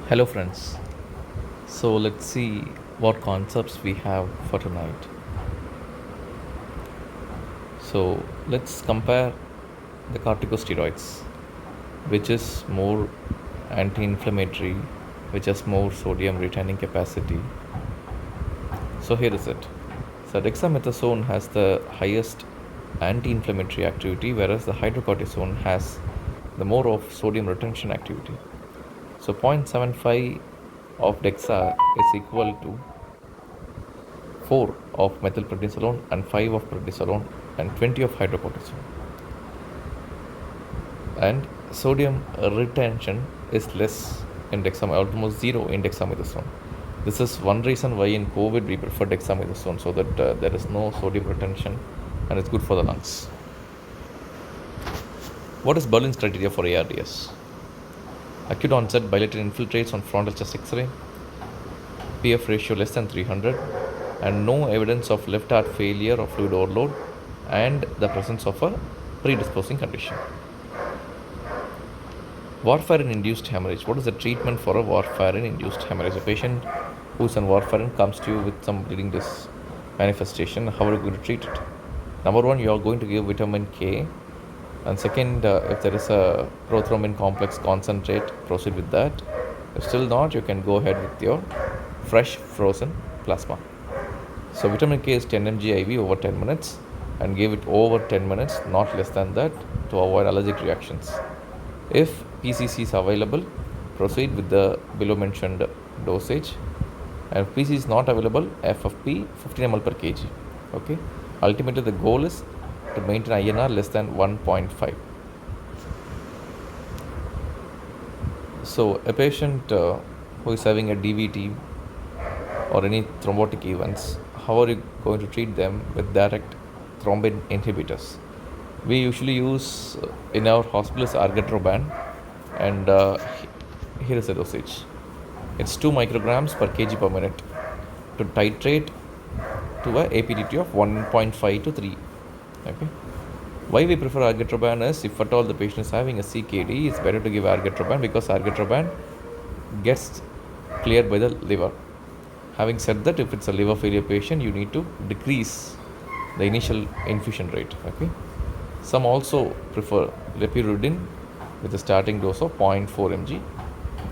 Hello, friends. So, let's see what concepts we have for tonight. So, let's compare the corticosteroids, which is more anti inflammatory, which has more sodium retaining capacity. So, here is it. So, dexamethasone has the highest anti inflammatory activity, whereas the hydrocortisone has the more of sodium retention activity. So 0.75 of dexa is equal to 4 of methylprednisolone and 5 of prednisolone and 20 of hydrocortisone. And sodium retention is less in dexamethasone, almost zero in dexamethasone. This is one reason why in COVID we prefer dexamethasone, so that there is no sodium retention and it's good for the lungs. What is Berlin's criteria for ARDS? Acute onset bilateral infiltrates on frontal chest X-ray, PF ratio less than 300, and no evidence of left heart failure or fluid overload, and the presence of a predisposing condition. Warfarin induced hemorrhage. What is the treatment for a warfarin induced hemorrhage? A patient who is on warfarin comes to you with some bleeding disc manifestation. How are you going to treat it? Number one, you are going to give vitamin K. And second, if there is a prothrombin complex concentrate, proceed with that. If still not, you can go ahead with your fresh frozen plasma. So vitamin K is 10 mg IV over 10 minutes and give it over 10 minutes, not less than that, to avoid allergic reactions. If PCC is available, proceed with the below mentioned dosage. And if PCC is not available, FFP 15 ml per kg. Okay. Ultimately, the goal is to maintain INR less than 1.5. So a patient who is having a DVT or any thrombotic events, how are you going to treat them with direct thrombin inhibitors? We usually use in our hospital is argatroban, and here is the dosage. It's 2 micrograms per kg per minute to titrate to a APDT of 1.5 to 3. Okay. Why we prefer argatroban is, if at all the patient is having a CKD, it's better to give argatroban because argatroban gets cleared by the liver. Having said that, if it's a liver failure patient, you need to decrease the initial infusion rate. Okay. Some also prefer lepirudin with a starting dose of 0.4 mg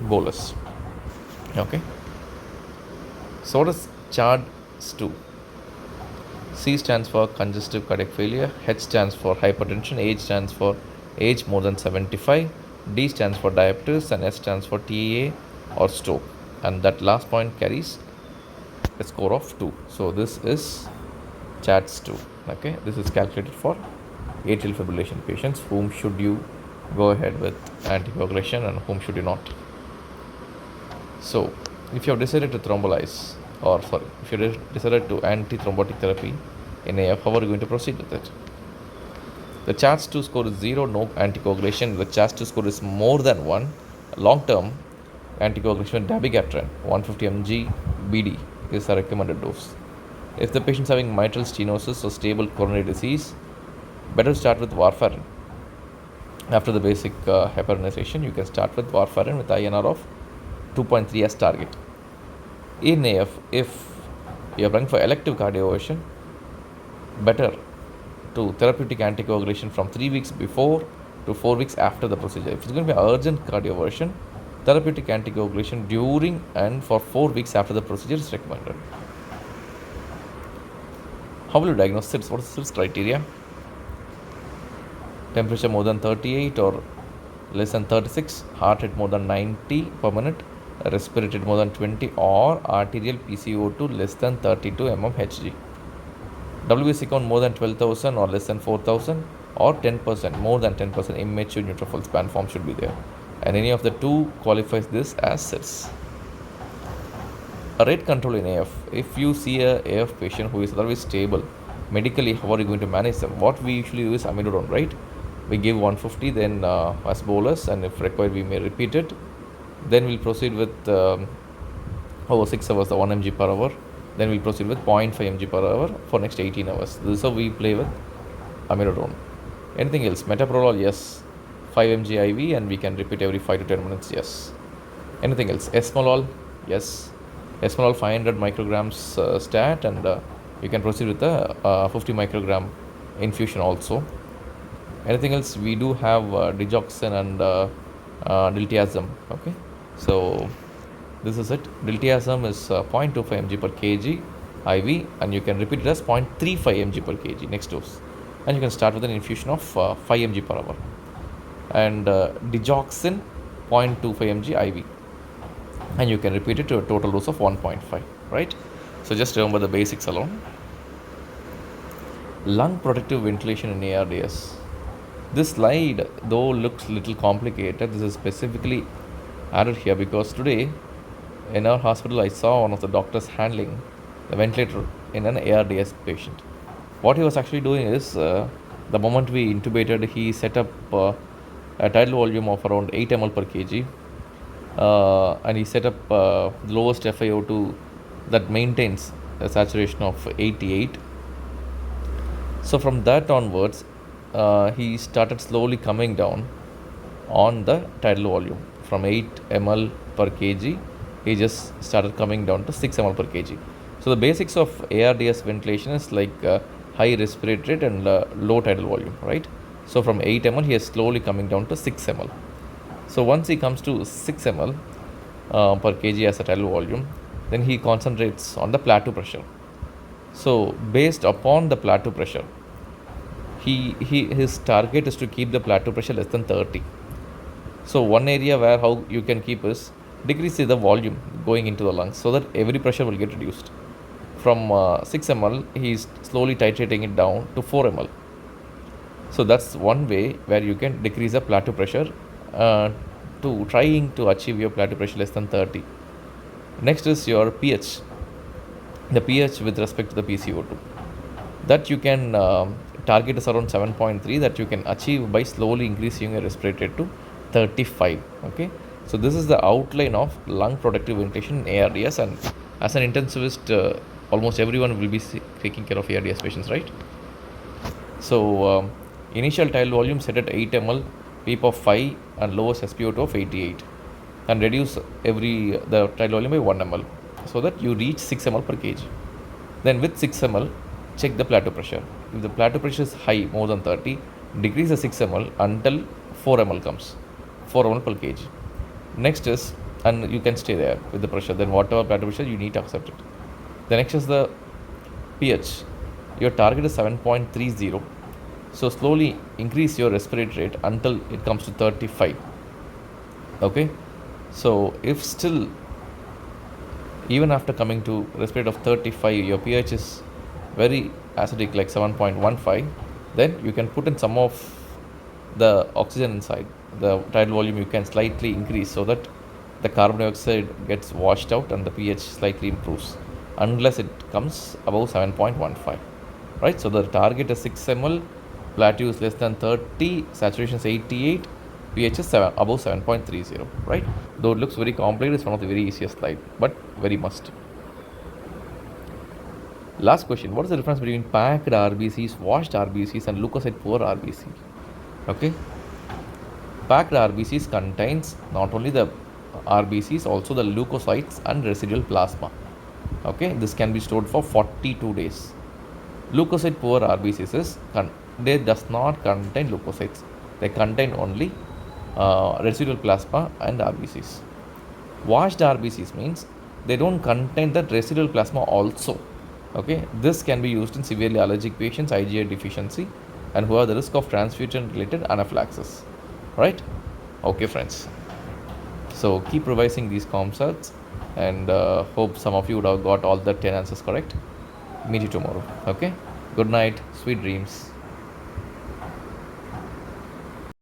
bolus. Okay. So what is CHARDS2? C stands for congestive cardiac failure, H stands for hypertension, H stands for age more than 75, D stands for diabetes, and S stands for TAA or stroke. And that last point carries a score of 2. So this is CHARDS2. Okay, this is calculated for atrial fibrillation patients. Whom should you go ahead with anticoagulation and whom should you not? So if you have decided to thrombolize, if you decided to anti-thrombotic therapy in AF, how are you going to proceed with it? The CHARDS2 score is 0, no anticoagulation. The CHARDS2 score is more than 1, long-term anticoagulation, dabigatran 150 mg BD is a recommended dose. If the patient is having mitral stenosis or stable coronary disease, better start with warfarin. After the basic heparinization, you can start with warfarin with INR of 2.3 as target. In AF, if you are running for elective cardioversion, better to therapeutic anticoagulation from 3 weeks before to 4 weeks after the procedure. If it's going to be urgent cardioversion, therapeutic anticoagulation during and for 4 weeks after the procedure is recommended. How will you diagnose SIDS? What is SIDS criteria? Temperature more than 38 or less than 36, heart rate more than 90 per minute, respiratory more than 20, or arterial PCO2 less than 32 mmHg. WBC count more than 12,000 or less than 4,000, or 10%, more than 10% immature neutrophil span form should be there. And any of the two qualifies this as SIDS. A rate control in AF. If you see a AF patient who is otherwise stable, medically, how are you going to manage them? What we usually do is amiodarone, right? We give 150, then as bolus, and if required, we may repeat it. Then we'll proceed with over 6 hours, the 1 mg per hour. Then we'll proceed with 0.5 mg per hour for next 18 hours. This is how we play with amiodarone. Anything else? Metoprolol, yes. 5 mg IV, and we can repeat every 5 to 10 minutes, yes. Anything else? Esmolol, yes. Esmolol 500 micrograms stat, and you can proceed with the 50 microgram infusion also. Anything else? We do have digoxin and diltiazem. Okay, so this is it. Diltiazem is 0.25 mg per kg IV, and you can repeat it as 0.35 mg per kg next dose, and you can start with an infusion of 5 mg per hour. And digoxin 0.25 mg IV, and you can repeat it to a total dose of 1.5, right? So just remember the basics alone. Lung protective ventilation in ARDS. This slide, though, looks little complicated. This is specifically added here because today in our hospital I saw one of the doctors handling the ventilator in an ARDS patient. What he was actually doing is, the moment we intubated, he set up a tidal volume of around 8 ml per kg, and he set up the lowest FiO2 that maintains a saturation of 88. So from that onwards, he started slowly coming down on the tidal volume from 8 ml per kg. He just started coming down to 6 ml per kg. So the basics of ARDS ventilation is like high respiratory rate and low tidal volume, right? So from 8 ml, he is slowly coming down to 6 ml. So once he comes to 6 ml per kg as a tidal volume, then he concentrates on the plateau pressure. So based upon the plateau pressure, his target is to keep the plateau pressure less than 30. So one area where how you can keep is decrease the volume going into the lungs so that every pressure will get reduced. From 6 ml, he is slowly titrating it down to 4 ml. So that's one way where you can decrease the plateau pressure to trying to achieve your plateau pressure less than 30. Next is your pH, the pH with respect to the PCO2. That you can target is around 7.3, that you can achieve by slowly increasing your respiratory rate to 35. Okay, so this is the outline of lung protective ventilation in ARDS, and as an intensivist, almost everyone will be taking care of ARDS patients, right? So initial tidal volume set at 8 ml, PEEP of 5, and lowest SpO2 of 88, and reduce the tidal volume by 1 ml so that you reach 6 ml per kg. Then with 6 ml, check the plateau pressure. If the plateau pressure is high, more than 30, decrease the 6 ml until 4 ml comes, 4 ml per kg. Next is, and you can stay there with the pressure, then whatever plateau pressure, you need to accept it. The next is the pH. Your target is 7.30. So slowly increase your respiratory rate until it comes to 35. Okay. So if still, even after coming to respiratory rate of 35, your pH is very acidic, like 7.15, then you can put in some of the oxygen inside. The tidal volume you can slightly increase so that the carbon dioxide gets washed out and the pH slightly improves, unless it comes above 7.15, right? So the target is 6 ml, plateau is less than 30, saturation is 88, pH is above 7.30, right? Though it looks very complicated, it's one of the very easiest slide, but very must. Last question, what is the difference between packed RBCs, washed RBCs, and leukocyte poor RBC? Okay, packed RBCs contains not only the RBCs, also the leukocytes and residual plasma. Okay, this can be stored for 42 days. Leukocyte poor RBCs is they does not contain leukocytes. They contain only residual plasma and RBCs. Washed RBCs means they don't contain that residual plasma also. Okay, this can be used in severely allergic patients, IgA deficiency, and who have the risk of transfusion related anaphylaxis, right? Okay, friends, so keep revising these concepts, and hope some of you would have got all the 10 answers correct. Meet you tomorrow. Okay, good night, sweet dreams.